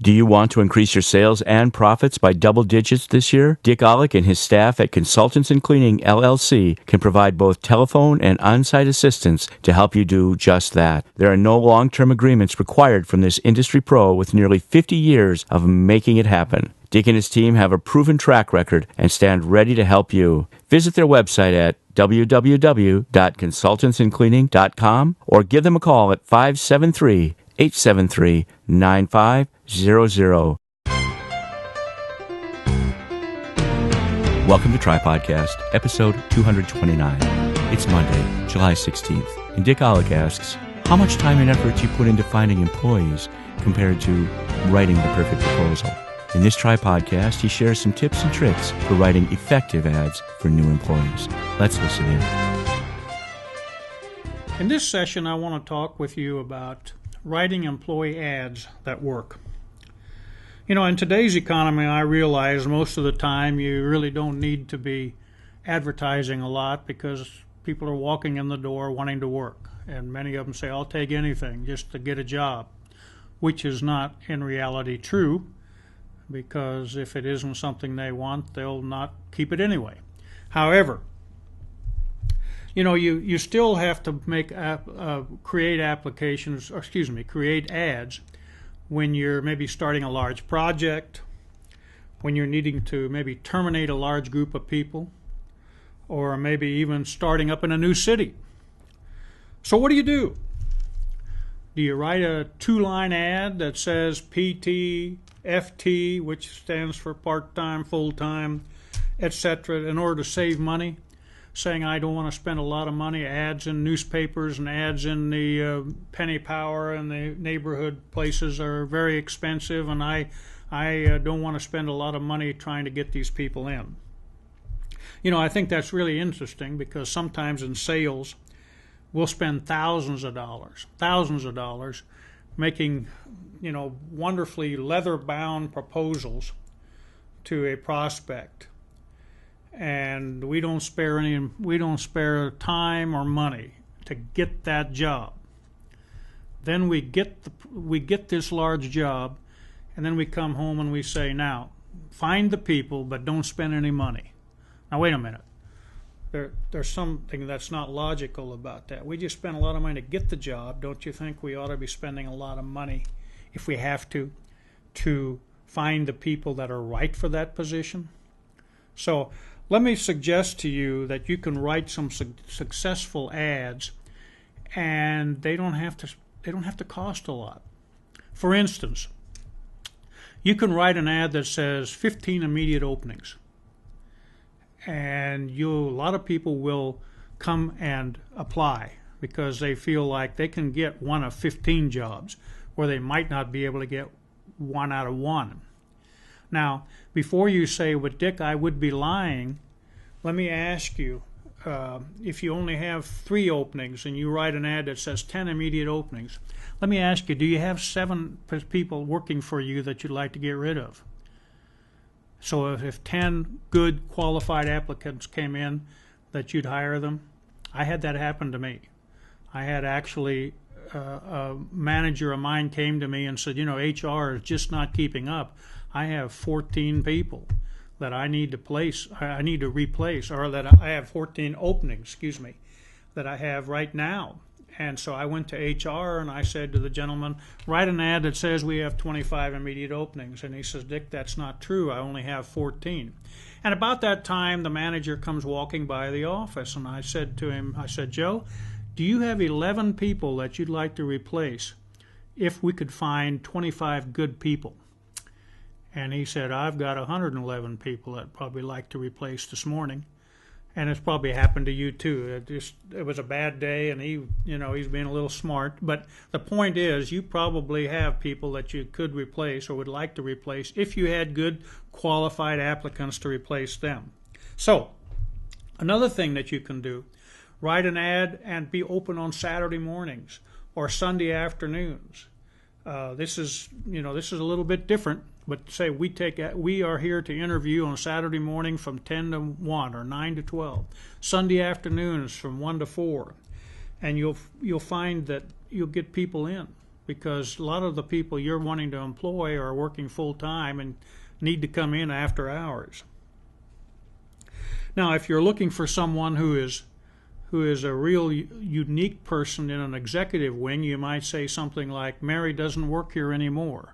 Do you want to increase your sales and profits by double digits this year? Dick Ollek and his staff at Consultants in Cleaning, LLC can provide both telephone and on-site assistance to help you do just that. There are no long-term agreements required from this industry pro with nearly 50 years of making it happen. Dick and his team have a proven track record and stand ready to help you. Visit their website at www.consultantsincleaning.com or give them a call at 573-873-9500. Welcome to Tripodcast, episode 229. It's Monday, July 16th, and Dick Ollek asks, how much time and effort do you put into finding employees compared to writing the perfect proposal? In this Tripodcast, he shares some tips and tricks for writing effective ads for new employees. Let's listen in. In this session, I want to talk with you about writing employee ads that work. You know, in today's economy, I realize most of the time you really don't need to be advertising a lot because people are walking in the door wanting to work. And many of them say, I'll take anything just to get a job, which is not in reality true, because if it isn't something they want, they'll not keep it anyway. However, you know, you still have to create ads when you're maybe starting a large project, when you're needing to maybe terminate a large group of people, or maybe even starting up in a new city. So what do? Do you write a 2-line ad that says PT, FT, which stands for part-time, full-time, etc., in order to save money, saying I don't want to spend a lot of money, ads in newspapers and ads in the penny power and the neighborhood places are very expensive, and I don't want to spend a lot of money trying to get these people in. You know, I think that's really interesting because sometimes in sales we'll spend thousands of dollars making, you know, wonderfully leather-bound proposals to a prospect, and we don't spare time or money to get that job. Then we get this large job, and then we come home and we say, now find the people but don't spend any money. Now wait a minute. There's something that's not logical about that. We just spent a lot of money to get the job. Don't you think we ought to be spending a lot of money, if we have to find the people that are right for that position? So let me suggest to you that you can write some successful ads, and they don't have to cost a lot. For instance, you can write an ad that says 15 immediate openings. And a lot of people will come and apply because they feel like they can get one of 15 jobs, where they might not be able to get one out of one. Now, before you say, well, Dick, I would be lying, let me ask you, if you only have 3 openings and you write an ad that says 10 immediate openings, let me ask you, do you have 7 people working for you that you'd like to get rid of? So if 10 good qualified applicants came in, that you'd hire them? I had that happen to me. I had actually a manager of mine came to me and said, you know, HR is just not keeping up. I have 14 people that I need to replace, or that I have 14 openings, that I have right now. And so I went to HR and I said to the gentleman, write an ad that says we have 25 immediate openings. And he says, Dick, that's not true. I only have 14. And about that time, the manager comes walking by the office, and I said to him, Joe, do you have 11 people that you'd like to replace if we could find 25 good people? And he said, I've got 111 people that I'd probably like to replace this morning. And it's probably happened to you too. It was a bad day, and he's being a little smart. But the point is, you probably have people that you could replace or would like to replace if you had good qualified applicants to replace them. So another thing that you can do, write an ad and be open on Saturday mornings or Sunday afternoons. This is a little bit different. But say we are here to interview on Saturday morning from 10 to 1 or 9 to 12, Sunday afternoons from 1 to 4, and you'll find that you'll get people in because a lot of the people you're wanting to employ are working full-time and need to come in after hours. Now, if you're looking for someone who is a real unique person in an executive wing, you might say something like, Mary doesn't work here anymore.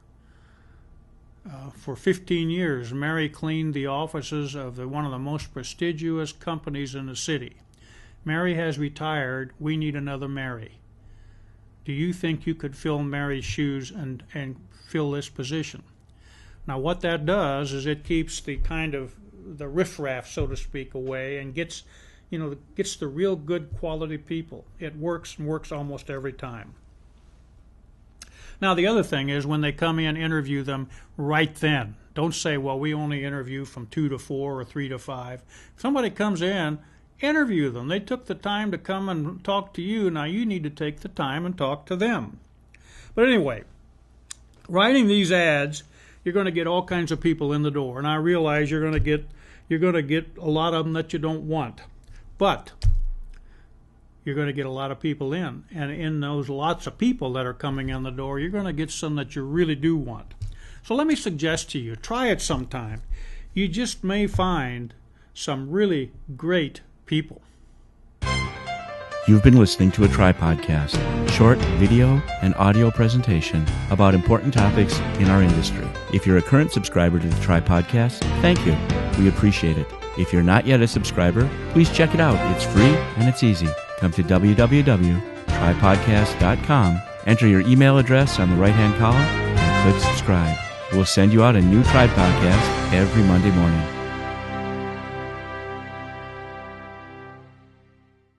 For 15 years, Mary cleaned the offices of one of the most prestigious companies in the city. Mary has retired. We need another Mary. Do you think you could fill Mary's shoes and fill this position? Now, what that does is it keeps the kind of the riffraff, so to speak, away and gets the real good quality people. It works and works almost every time. Now, the other thing is when they come in, interview them right then. Don't say, well, we only interview from 2 to 4 or 3 to 5. If somebody comes in, interview them. They took the time to come and talk to you. Now you need to take the time and talk to them. But anyway, writing these ads, you're going to get all kinds of people in the door. And I realize you're going to get a lot of them that you don't want. But you're going to get a lot of people in. And in those lots of people that are coming in the door, you're going to get some that you really do want. So let me suggest to you, try it sometime. You just may find some really great people. You've been listening to a Tripodcast, short video and audio presentation about important topics in our industry. If you're a current subscriber to the Tripodcast, thank you. We appreciate it. If you're not yet a subscriber, please check it out. It's free and it's easy. Come to www.tripodcast.com, enter your email address on the right-hand column, and click subscribe. We'll send you out a new Tripodcast every Monday morning.